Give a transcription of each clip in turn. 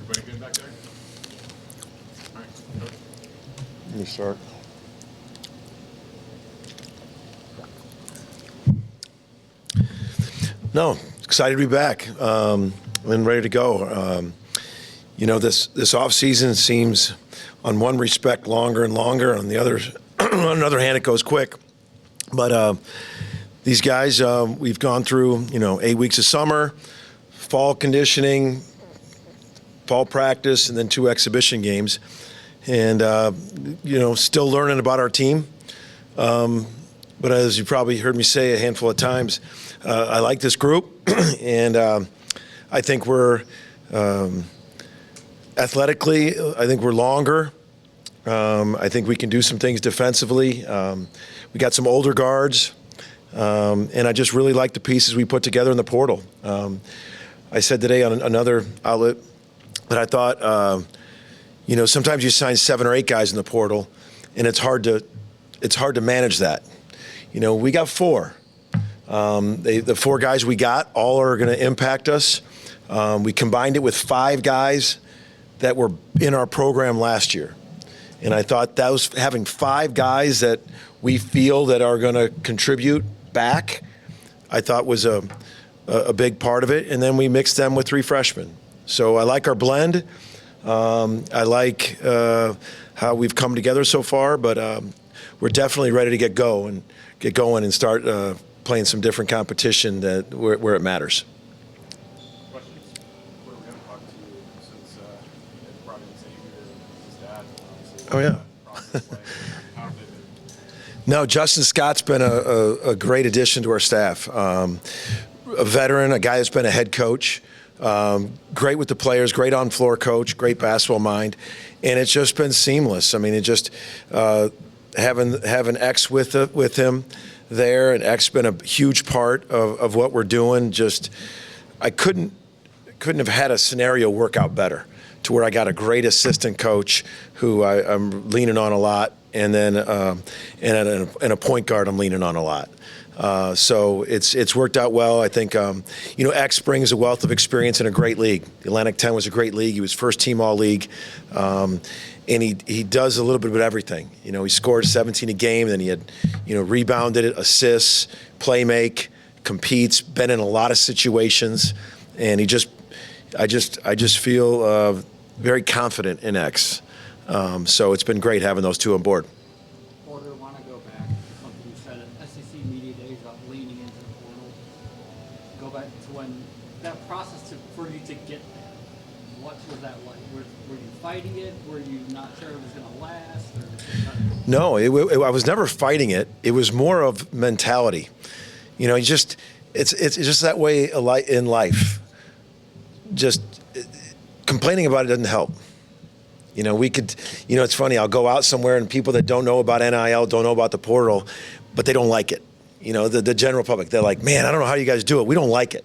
Everybody good back there? All right. Go. Let me start. No, excited to be back and ready to go. You know, this off season seems, on one respect, longer and longer. On the other, on the other hand, it goes quick. But these guys, we've gone through 8 weeks of summer, fall conditioning, fall practice, and then 2 exhibition games, and still learning about our team. But as you probably heard me say a handful of times, I like this group, and I think we're athletically, I think we're longer. I think we can do some things defensively. We got some older guards, and I just really like the pieces we put together in the portal. I said today on another outlet that I thought, sometimes you sign 7 or 8 guys in the portal, and it's hard to manage that. We got 4. The 4 guys we got all are going to impact us. We combined it with 5 guys that were in our program last year. And I thought that was having 5 guys that we feel that are going to contribute back, I thought was a big part of it. And then we mixed them with 3 freshmen. So I like our blend. I like how we've come together so far, but we're definitely ready to get going and start playing some different competition where it matters. Questions? What are we going to talk to you since you brought in Xavier and his dad? Oh, yeah. How have they been? No, Justin Scott's been a great addition to our staff. A veteran, a guy that's been a head coach. Great with the players, great on-floor coach, great basketball mind, and it's just been seamless. I mean, it just having X with him there, and X been a huge part of what we're doing. Just I couldn't have had a scenario work out better, to where I got a great assistant coach who I'm leaning on a lot, and then and a point guard I'm leaning on a lot. So it's worked out well. I think X brings a wealth of experience in a great league. The Atlantic 10 was a great league. He was first team all league, and he does a little bit of everything. He scored 17 a game, then he had rebounded it, assists, play make, competes, been in a lot of situations, and I just feel very confident in X. So it's been great having those 2 on board. Porter, I want to go back to something you said at SEC Media Days about leaning into the portal. Go back to when that process for you to get there. What was that like? Were you fighting it? Were you not sure it was going to last? No, I was never fighting it. It was more of mentality. It's just that way in life. Just complaining about it doesn't help. It's funny, I'll go out somewhere and people that don't know about NIL, don't know about the portal, but they don't like it. The general public, they're like, man, I don't know how you guys do it. We don't like it.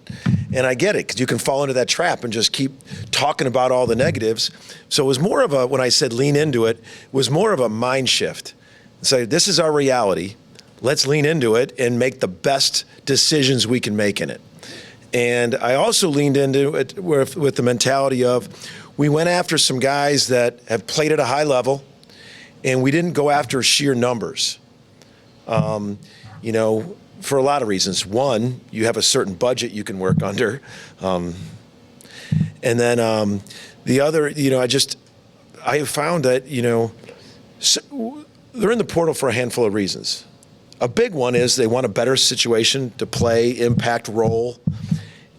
And I get it, because you can fall into that trap and just keep talking about all the negatives. So it was more of when I said lean into it, was more of a mind shift. Say, this is our reality. Let's lean into it and make the best decisions we can make in it. And I also leaned into it with the mentality of, we went after some guys that have played at a high level, and we didn't go after sheer numbers. For a lot of reasons. One, you have a certain budget you can work under. And then the other, I have found that, they're in the portal for a handful of reasons. A big one is they want a better situation to play, impact, role.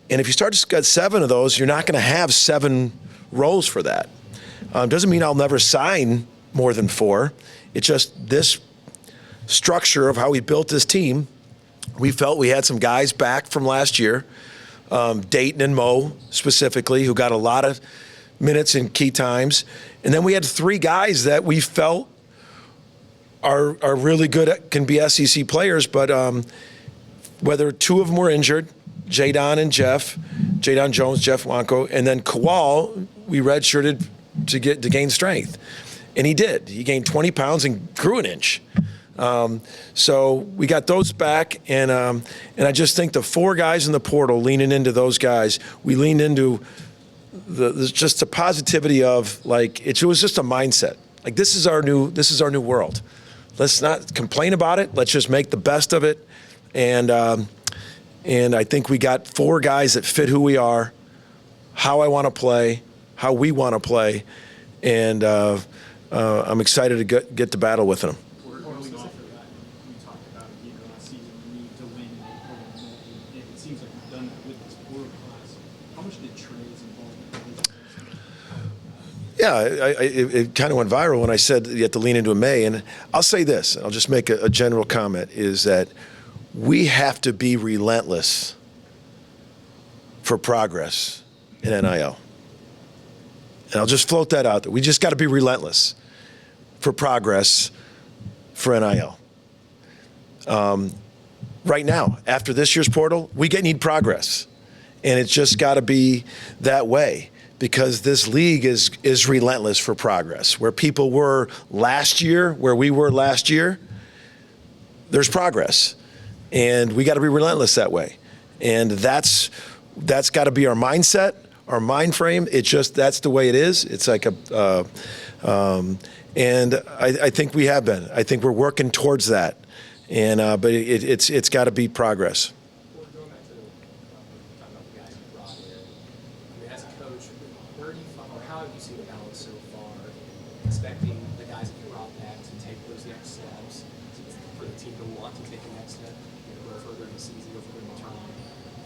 And if you start to get 7 of those, you're not going to have 7 roles for that. Doesn't mean I'll never sign more than 4. It's just this structure of how we built this team. We felt we had some guys back from last year, Dayton and Mo specifically, who got a lot of minutes in key times. And then we had 3 guys that we felt are really good, can be SEC players, but whether 2 of them were injured, Jadon Jones, Jeff Wanko, and then Kowal, we redshirted to gain strength. And he did. He gained 20 pounds and grew an inch. So we got those back, and I just think the 4 guys in the portal, leaning into those guys, we leaned into just the positivity of like it was just a mindset. Like this is our new world. Let's not complain about it. Let's just make the best of it. And I think we got 4 guys that fit who we are, how I want to play, how we want to play, and I'm excited to get to battle with them. Early on, we talked about it being last season. We need to win in April and May. It seems like we've done that with this portal class. How much did Trey's involvement? Yeah, it kind of went viral when I said you have to lean into a May. And I'll say this, I'll just make a general comment, is that we have to be relentless for progress in NIL. And I'll just float that out there. We just got to be relentless for progress for NIL. Right now, after this year's portal, we need progress. And it's just got to be that way, because this league is relentless for progress. Where people were last year, where we were last year, there's progress. And we got to be relentless that way. And that's got to be our mindset, our mind frame. That's the way it is. It's like and I think we have been. I think we're working towards that. And but it's got to be progress. Well, going back to talking about the guys you brought in, I mean, as a coach, where do you find, or how have you seen the balance so far, expecting the guys that you brought back to take those next steps, for the team to want to take the next step, go further in the season, go further in the tournament,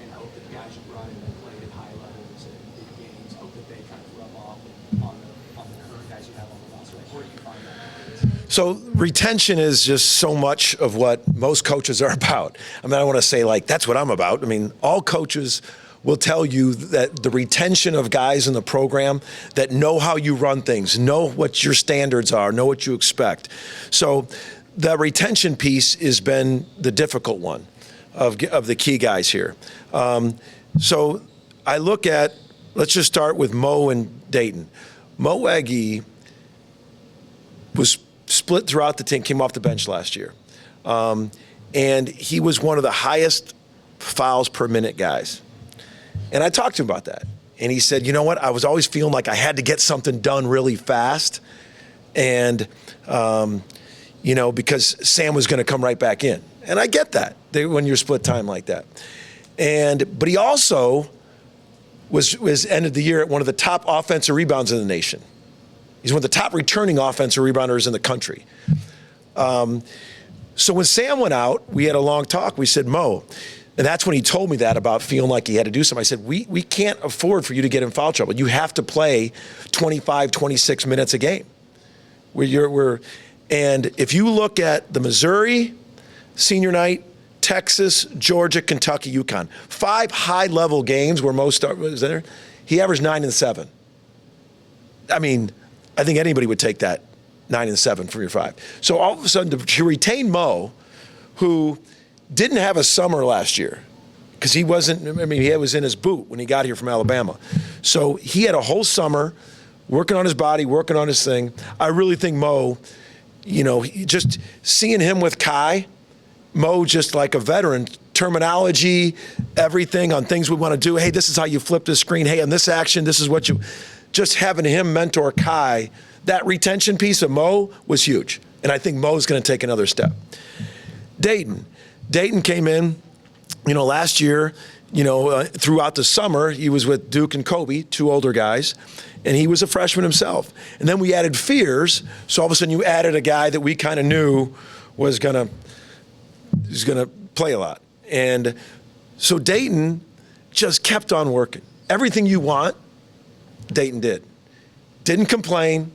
and hope that the guys you brought in that played at high levels and big games, hope that they kind of rub off on the current guys you have on the roster? Like, where do you find that? So retention is just so much of what most coaches are about. I mean, I don't want to say like that's what I'm about. I mean, all coaches will tell you that the retention of guys in the program that know how you run things, know what your standards are, know what you expect. So the retention piece has been the difficult one of the key guys here. So I look at, let's just start with Mo and Dayton. Mo Eggy was split throughout the team, came off the bench last year. And he was one of the highest fouls per minute guys. And I talked to him about that. And he said, you know what, I was always feeling like I had to get something done really fast. And, because Sam was going to come right back in. And I get that when you're split time like that. But he also was ended the year at one of the top offensive rebounds in the nation. He's one of the top returning offensive rebounders in the country. So when Sam went out, we had a long talk. We said, Mo, and that's when he told me that about feeling like he had to do something. I said, we can't afford for you to get in foul trouble. You have to play 25, 26 minutes a game. And if you look at the Missouri senior night, Texas, Georgia, Kentucky, UConn, 5 high-level games where Mo was there, he averaged 9 and 7. I mean, I think anybody would take that 9 and 7 from your 5. So all of a sudden, to retain Mo, who didn't have a summer last year, because he was in his boot when he got here from Alabama. So he had a whole summer working on his body, working on his thing. I really think Mo, just seeing him with Kai, Mo just like a veteran, terminology, everything on things we want to do. Hey, this is how you flip the screen. Hey, on this action, this is what you... Just having him mentor Kai, that retention piece of Mo was huge. And I think Mo's going to take another step. Dayton came in, last year, throughout the summer, he was with Duke and Kobe, 2 older guys, and he was a freshman himself. And then we added Fears, so all of a sudden you added a guy that we kind of knew was going to play a lot. And so Dayton just kept on working. Everything you want, Dayton did. Didn't complain.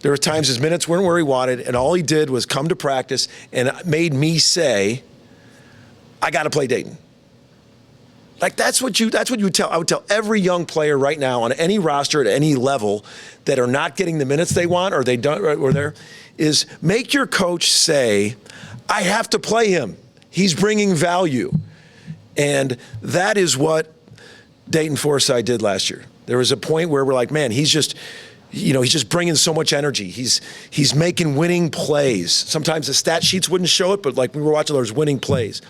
There were times his minutes weren't where he wanted, and all he did was come to practice and made me say, I got to play Dayton. Like that's what you would tell. I would tell every young player right now on any roster at any level that are not getting the minutes they want or they don't or there is make your coach say, I have to play him. He's bringing value. And that is what Dayton Forsythe did last year. There was a point where we're like, man, he's just bringing so much energy. He's making winning plays. Sometimes the stat sheets wouldn't show it, but like we were watching those winning plays.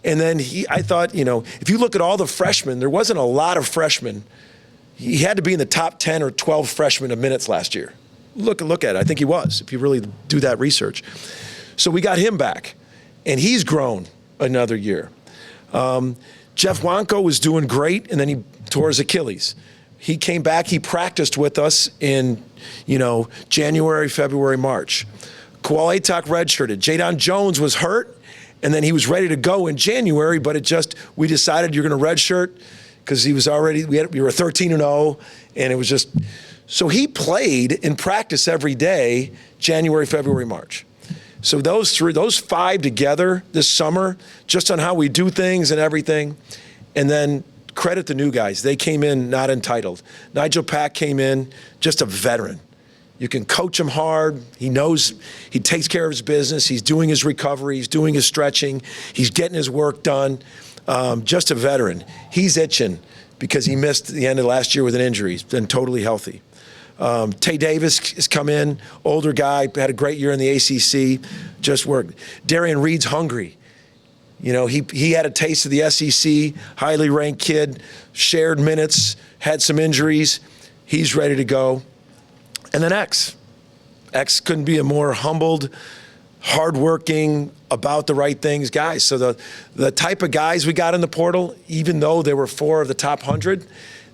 And then I thought, if you look at all the freshmen, there wasn't a lot of freshmen, he had to be in the top 10 or 12 freshmen of minutes last year. Look at it. I think he was, if you really do that research. So we got him back, and he's grown another year. Jeff Wanko was doing great, and then he tore his Achilles. He came back. He practiced with us in, January, February, March. Koal Atok redshirted. Jadon Jones was hurt, and then he was ready to go in January, but we decided you're going to redshirt because we were 13-0, and it was just. So he played in practice every day, January, February, March. So those 5 together this summer, just on how we do things and everything, and then credit the new guys. They came in not entitled. Nigel Pack came in just a veteran. You can coach him hard. He knows, he takes care of his business. He's doing his recovery. He's doing his stretching. He's getting his work done. Just a veteran. He's itching because he missed the end of last year with an injury. He's been totally healthy. Tay Davis has come in, older guy, had a great year in the ACC, just worked. Darian Reed's hungry. He had a taste of the SEC, highly ranked kid, shared minutes, had some injuries. He's ready to go. And then X couldn't be a more humbled, hardworking, about the right things guys. So the type of guys we got in the portal, even though there were 4 of the top 100,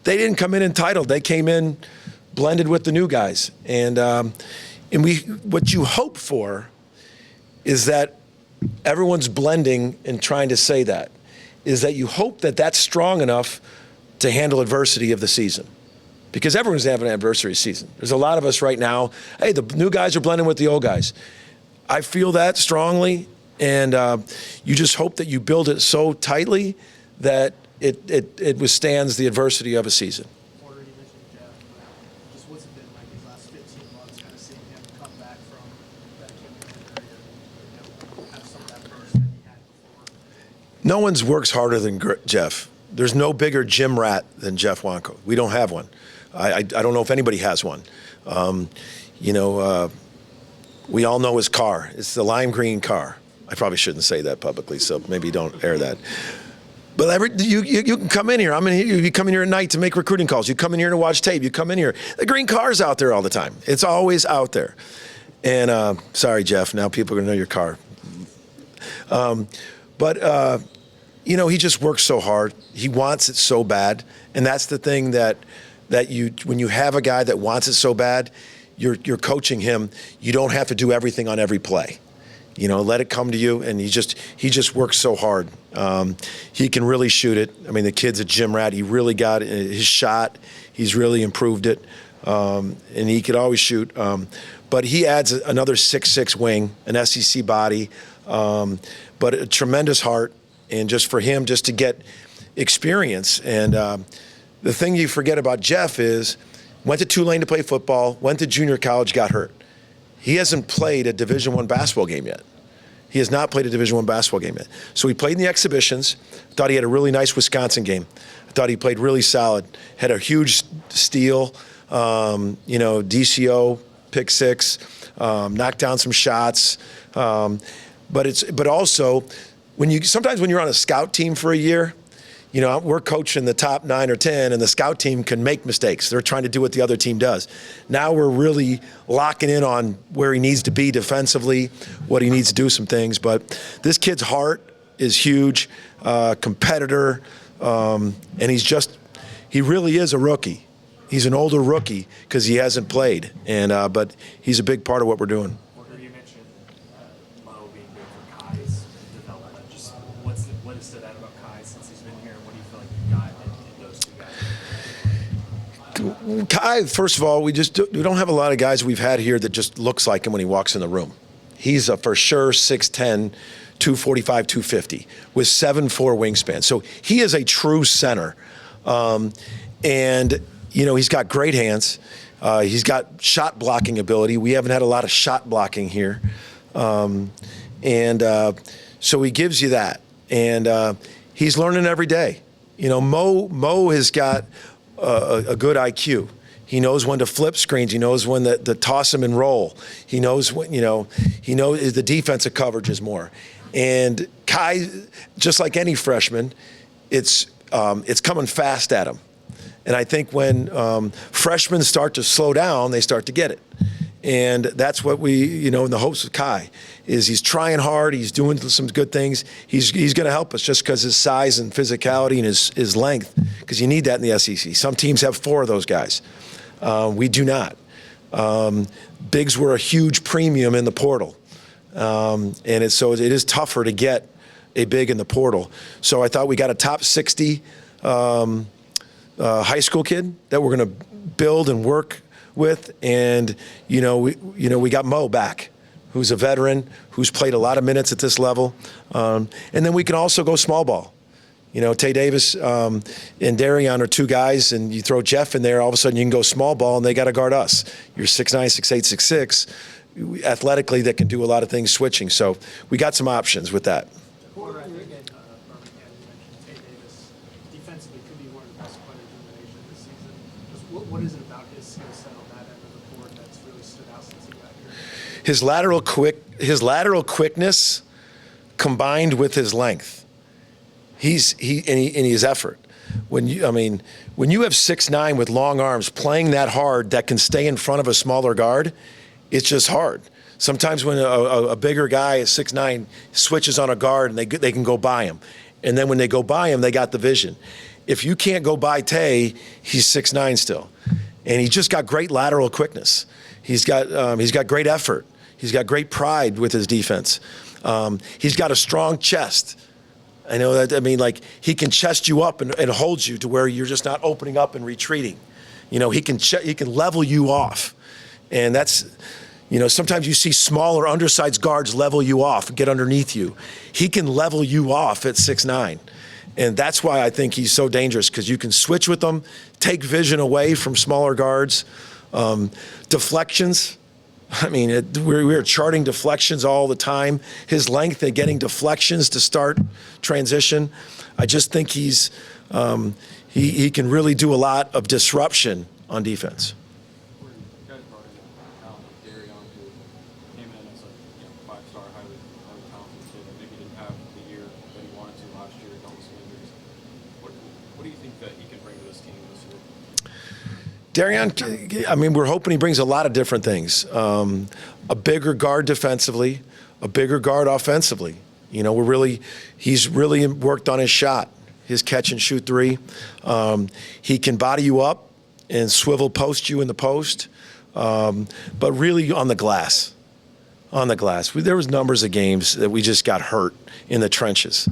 they didn't come in entitled. They came in blended with the new guys. And what you hope for is that everyone's blending and trying to say that, is that you hope that that's strong enough to handle adversity of the season. Because everyone's having an adversity season. There's a lot of us right now, hey, the new guys are blending with the old guys. I feel that strongly, and you just hope that you build it so tightly that it withstands the adversity of a season. Porter, you mentioned Jeff. Just what's it been like these last 15 months, kind of seeing him come back from that Achilles injury and have some of that burst that he had before? No one's works harder than Jeff. There's no bigger gym rat than Jeff Wanko. We don't have one. I don't know if anybody has one. We all know his car. It's the lime green car. I probably shouldn't say that publicly, so maybe don't air that. But you can come in here. You come in here at night to make recruiting calls. You come in here to watch tape. You come in here. The green car's out there all the time. It's always out there. And sorry, Jeff. Now people are going to know your car. He just works so hard. He wants it so bad. And that's the thing that when you have a guy that wants it so bad, you're coaching him. You don't have to do everything on every play. Let it come to you. And he just works so hard. He can really shoot it. I mean, the kid's a gym rat. He really got his shot. He's really improved it. And he could always shoot. But he adds another 6'6" wing, an SEC body, but a tremendous heart. And just for him, just to get experience. And the thing you forget about Jeff is, went to Tulane to play football, went to junior college, got hurt. He hasn't played a Division I basketball game yet. He has not played a Division I basketball game yet. So he played in the exhibitions. Thought he had a really nice Wisconsin game. I thought he played really solid. Had a huge steal, DCO, pick 6, knocked down some shots. But also, sometimes when you're on a scout team for a year, we're coaching the top 9 or 10, and the scout team can make mistakes. They're trying to do what the other team does. Now we're really locking in on where he needs to be defensively, what he needs to do some things. But this kid's heart is huge, competitor, and he really is a rookie. He's an older rookie because he hasn't played, but he's a big part of what we're doing. Porter, you mentioned Mo being good for Kai's development. Just what has stood out about Kai since he's been here, and what do you feel like you got in those two guys? Kai, first of all, we don't have a lot of guys we've had here that just looks like him when he walks in the room. He's a for sure 6'10", 245, 250 with 7'4" wingspan. So he is a true center. He's got great hands. He's got shot blocking ability. We haven't had a lot of shot blocking here. So he gives you that. And he's learning every day. Mo has got a good IQ. He knows when to flip screens. He knows when to toss them and roll. He knows when, he knows the defensive coverage is more. And Kai, just like any freshman, it's coming fast at him. And I think when freshmen start to slow down, they start to get it. And that's what we, in the hopes of Kai, is he's trying hard, he's doing some good things. He's going to help us just because his size and physicality and his length, because you need that in the SEC. Some teams have 4 of those guys. We do not. Bigs were a huge premium in the portal. And so it is tougher to get a big in the portal. So I thought we got a top 60 high school kid that we're going to build and work with, and we got Mo back, who's a veteran, who's played a lot of minutes at this level, and then we can also go small ball. Tay Davis and Darian are 2 guys, and you throw Jeff in there, all of a sudden you can go small ball, and they got to guard us. You're 6'9", 6'8", 6'6", athletically that can do a lot of things switching. So we got some options with that. Porter, I think at Birmingham, you mentioned Tay Davis. Defensively, could be one of the best players in the nation this season. Just what is it about his skill set on that end of the court that's really stood out since he got here? His lateral quickness combined with his length. His effort. When you have 6'9" with long arms playing that hard that can stay in front of a smaller guard, it's just hard. Sometimes when a bigger guy at 6'9" switches on a guard and they can go by him, and then when they go by him, they got the vision. If you can't go by Tay, he's 6'9" still, and he's just got great lateral quickness. He's got great effort. He's got great pride with his defense. He's got a strong chest. I know that, he can chest you up and hold you to where you're just not opening up and retreating. He can level you off. And that's, sometimes you see smaller, undersized guards level you off, get underneath you. He can level you off at 6'9". And that's why I think he's so dangerous, because you can switch with him, take vision away from smaller guards. Deflections. We're charting deflections all the time. His length at getting deflections to start transition. I just think he can really do a lot of disruption on defense. You guys brought in a talent like Darian, who came in as a 5-star, highly talented kid, and maybe didn't have the year that he wanted to last year, dealt with some injuries. What do you think that he can bring to this team this year? Darian, we're hoping he brings a lot of different things. A bigger guard defensively, a bigger guard offensively. He's really worked on his shot, his catch and shoot 3. He can body you up and swivel post you in the post, but really on the glass. On the glass. There was numbers of games that we just got hurt in the trenches,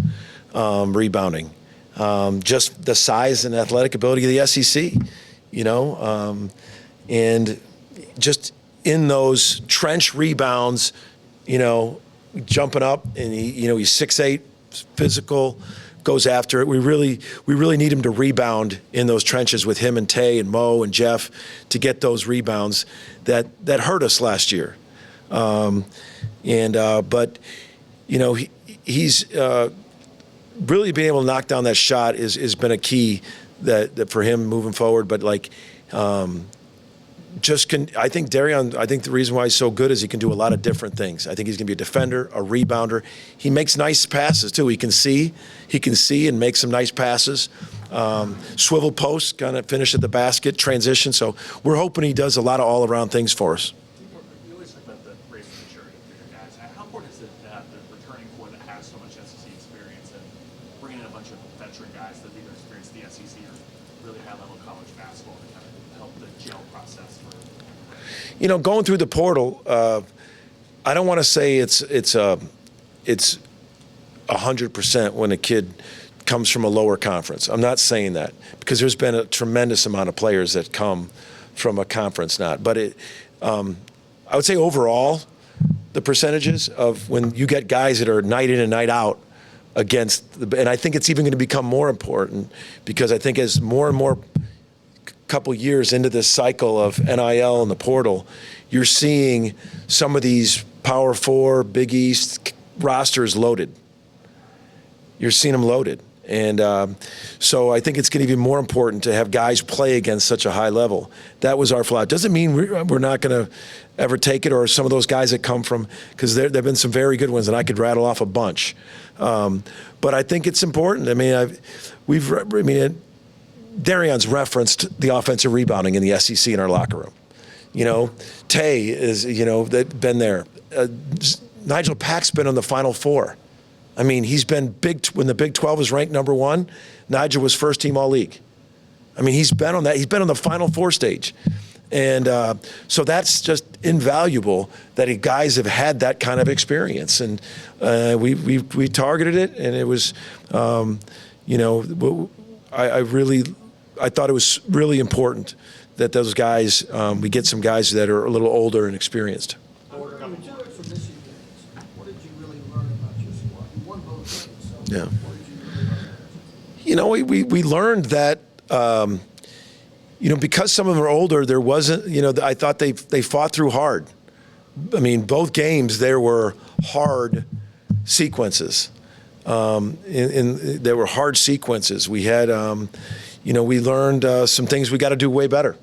rebounding. Just the size and athletic ability of the SEC. And just in those trench rebounds, jumping up, and he's 6'8", physical, goes after it. We really need him to rebound in those trenches with him and Tay and Mo and Jeff to get those rebounds that hurt us last year. But he's really being able to knock down that shot has been a key that for him moving forward. But I think Darian, the reason why he's so good is he can do a lot of different things. I think he's going to be a defender, a rebounder. He makes nice passes too. He can see and make some nice passes. Swivel post, kind of finish at the basket, transition. So we're hoping he does a lot of all-around things for us. You always talk about the race of maturity for your guys. How important is it that the returning core that has so much SEC experience and bringing in a bunch of veteran guys that either experienced the SEC or really high-level college basketball to kind of help the gel process for? Going through the portal, I don't want to say it's 100% when a kid comes from a lower conference. I'm not saying that, because there's been a tremendous amount of players that come from a conference not. But I would say overall, the percentages of when you get guys that are night in and night out against, and I think it's even going to become more important, because I think as more and more couple years into this cycle of NIL and the portal, you're seeing some of these Power 4, Big East rosters loaded. You're seeing them loaded. And so I think it's going to be more important to have guys play against such a high level. That was our flaw. Doesn't mean we're not going to ever take it, or some of those guys that come from, because there have been some very good ones, and I could rattle off a bunch. But I think it's important. Darion's referenced the offensive rebounding in the SEC in our locker room. You know, Tay is, you know, that been there. Nigel Pack's been on the Final Four. I mean, he's been big when the Big 12 was ranked number 1. Nigel was first team All-League. I mean, he's been on that. He's been on the Final Four stage. And so that's just invaluable that guys have had that kind of experience. And we targeted it, and it was, you know, I thought it was really important that those guys, we get some guys that are a little older and experienced. What did you learn from Michigan? What did you really learn about your squad? You won both games, so Yeah. what did you really learn? You know, we learned that, you know, because some of them are older, there wasn't, you know, I thought they fought through hard. I mean, both games, there were hard sequences. There were hard sequences. We had, you know, we learned some things we got to do way better.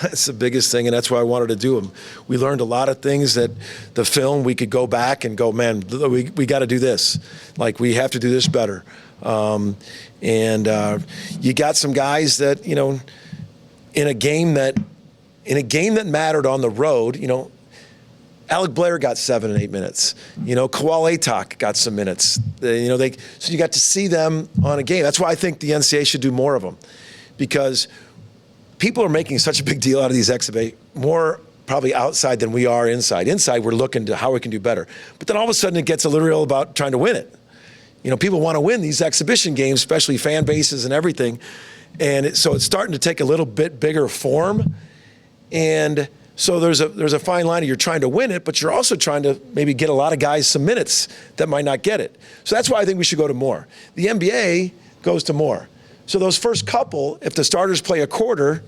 That's the biggest thing, and that's why I wanted to do them. We learned a lot of things that the film, we could go back and go, man, we got to do this. Like, we have to do this better. You got some guys that, you know, in a game that mattered on the road, you know, Alec Blair got 7 and 8 minutes. You know, Kawal Atok got some minutes. You know, so you got to see them on a game. That's why I think the NCAA should do more of them, because people are making such a big deal out of these exhibitions, more probably outside than we are inside. Inside, we're looking to how we can do better. But then all of a sudden, it gets a little real about trying to win it. You know, people want to win these exhibition games, especially fan bases and everything. And so it's starting to take a little bit bigger form. And so there's a fine line of you're trying to win it, but you're also trying to maybe get a lot of guys some minutes that might not get it. So that's why I think we should go to more. The NBA goes to more. So those first couple, if the starters play a quarter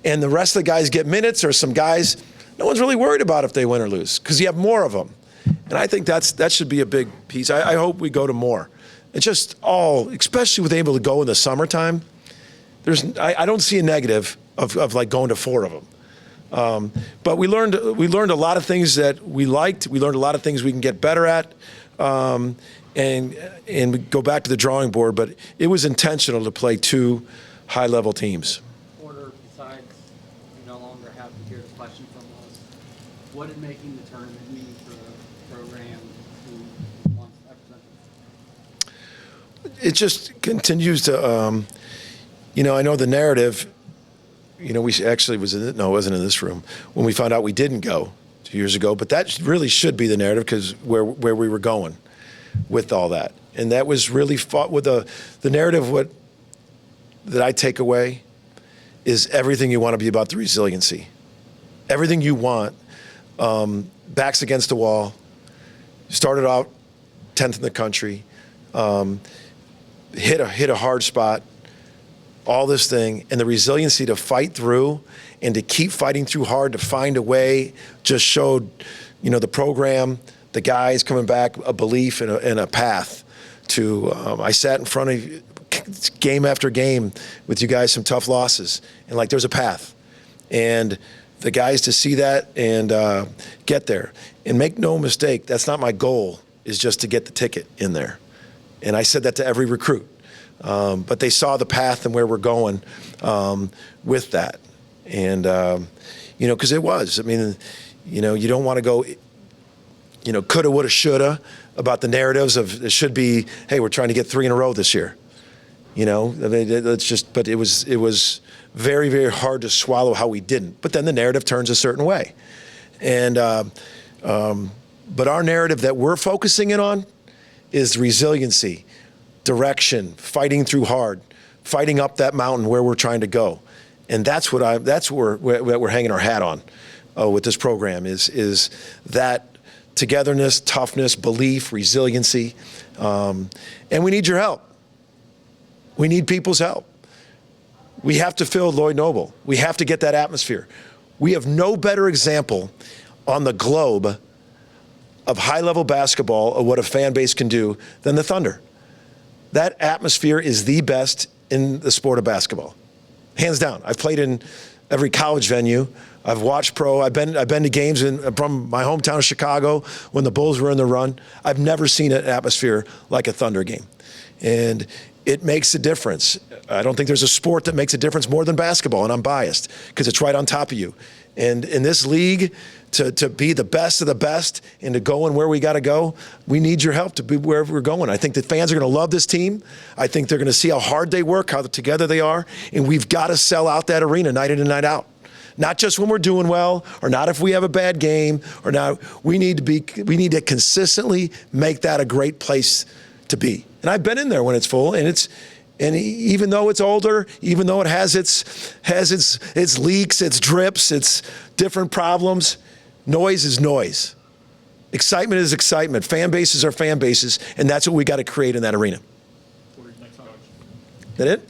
and the rest of the guys get minutes, or some guys, no one's really worried about if they win or lose because you have more of them. And I think that should be a big piece. I hope we go to more. It's just especially with able to go in the summertime, I don't see a negative of like going to 4 of them. But we learned a lot of things that we liked. We learned a lot of things we can get better at, and we go back to the drawing board. But it was intentional to play 2 high-level teams. Porter, besides you no longer have to hear the question from us, what did making the tournament mean for the program who wants represented? It just continues to, you know, I know the narrative. You know, we actually it wasn't in this room when we found out we didn't go 2 years ago. But that really should be the narrative, because where we were going with all that, and that was really fought with the narrative. That I take away is everything you want to be about the resiliency, everything you want. Backs against the wall. Started out 10th in the country. Hit a hard spot. All this thing, and the resiliency to fight through and to keep fighting through hard to find a way just showed, you know, the program, the guys coming back, a belief and a path to, I sat in front of you game after game with you guys, some tough losses, and like there's a path. And the guys to see that and get there. And make no mistake, that's not my goal, is just to get the ticket in there. And I said that to every recruit. But they saw the path and where we're going with that. And, you know, because it was. I mean, you know, you don't want to go, you know, coulda, woulda, shoulda about the narratives of it should be, hey, we're trying to get 3 in a row this year. You know, I mean, it's just, but it was very, very hard to swallow how we didn't. But then the narrative turns a certain way. And, but our narrative that we're focusing in on is resiliency. Direction, fighting through hard, fighting up that mountain where we're trying to go, and that's where we're hanging our hat on with this program is that togetherness, toughness, belief, resiliency, and we need your help. We need people's help. We have to fill Lloyd Noble. We have to get that atmosphere. We have no better example on the globe of high-level basketball of what a fan base can do than the Thunder. That atmosphere is the best in the sport of basketball, hands down. I've played in every college venue. I've watched pro. I've been to games from my hometown of Chicago when the Bulls were in the run. I've never seen an atmosphere like a Thunder game, and it makes a difference. I don't think there's a sport that makes a difference more than basketball, and I'm biased because it's right on top of you. And in this league, to be the best of the best and to go in where we got to go, we need your help to be wherever we're going. I think the fans are going to love this team. I think they're going to see how hard they work, how together they are, and we've got to sell out that arena night in and night out. Not just when we're doing well, or not if we have a bad game, or not. We need to consistently make that a great place to be. And I've been in there when it's full, and even though it's older, even though it has its leaks, its drips, its different problems, noise is noise. Excitement is excitement. Fan bases are fan bases, and that's what we got to create in that arena. Thanks, Coach. That it?